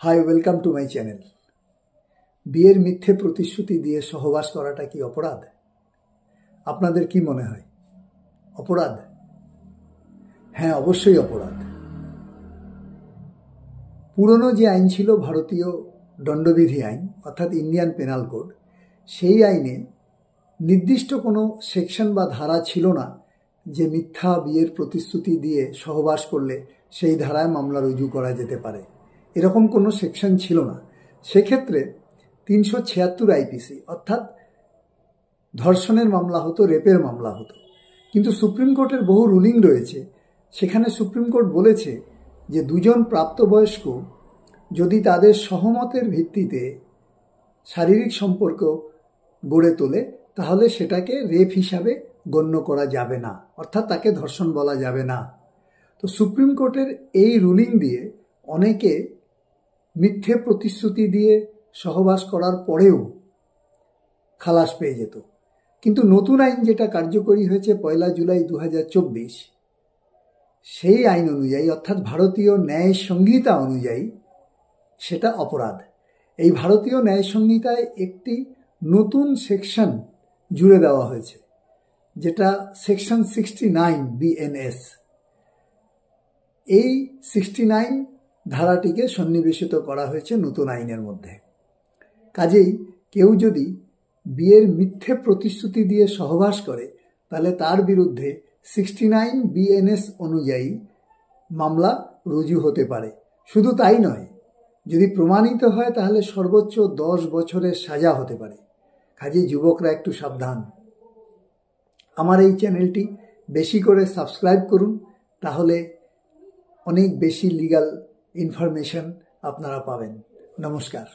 Hi welcome to my channel. বিয়ের মিথ্যে প্রতিশ্রুতি দিয়ে সহবাস করাটা কি অপরাধ? আপনাদের কি মনে হয় অপরাধ? হ্যাঁ, অবশ্যই অপরাধ। পুরনো যে আইন ছিল ভারতীয় দণ্ডবিধি আইন অর্থাৎ ইন্ডিয়ান পেনাল কোড, সেই আইনে নির্দিষ্ট কোনো সেকশন বা ধারা ছিল না যে মিথ্যা বিয়ের প্রতিশ্রুতি দিয়ে সহবাস করলে সেই ধারায় মামলা রুজু করা যেতে পারে, এরকম কোনো সেকশন ছিল না। সেক্ষেত্রে 376 আইপিসি অর্থাৎ ধর্ষণের মামলা হতো, রেপের মামলা হতো। কিন্তু সুপ্রিম কোর্টের বহু রুলিং রয়েছে, সেখানে সুপ্রিম কোর্ট বলেছে যে দুজন প্রাপ্তবয়স্ক যদি তাদের সহমতের ভিত্তিতে শারীরিক সম্পর্ক গড়ে তোলে তাহলে সেটাকে রেপ হিসাবে গণ্য করা যাবে না, অর্থাৎ তাকে ধর্ষণ বলা যাবে না। তো সুপ্রিম কোর্টের এই রুলিং দিয়ে অনেকে মিথ্যে প্রতিশ্রুতি দিয়ে সহবাস করার পরেও খালাস পেয়ে যেত। কিন্তু নতুন আইন যেটা কার্যকরী হয়েছে 1 জুলাই 2024, সেই আইন অনুযায়ী অর্থাৎ ভারতীয় ন্যায় সংহিতা অনুযায়ী সেটা অপরাধ। এই ভারতীয় ন্যায় সংহিতায় একটি নতুন সেকশন জুড়ে দেওয়া হয়েছে, যেটা সেকশন 69 BNS। এই 69 ধারাটিকে সন্নিবেশিত করা হয়েছে নতুন আইনের মধ্যে। কাজেই কেউ যদি বিয়ের মিথ্যে প্রতিশ্রুতি দিয়ে সহবাস করে তাহলে তার বিরুদ্ধে 69 BNS অনুযায়ী মামলা রুজু হতে পারে। শুধু তাই নয়, যদি প্রমাণিত হয় তাহলে সর্বোচ্চ 10 বছরের সাজা হতে পারে। কাজেই যুবকরা একটু সাবধান। আমার এই চ্যানেলটি বেশি করে সাবস্ক্রাইব করুন, তাহলে অনেক বেশি লিগ্যাল ইনফরমেশন আপনারা পাবেন। নমস্কার।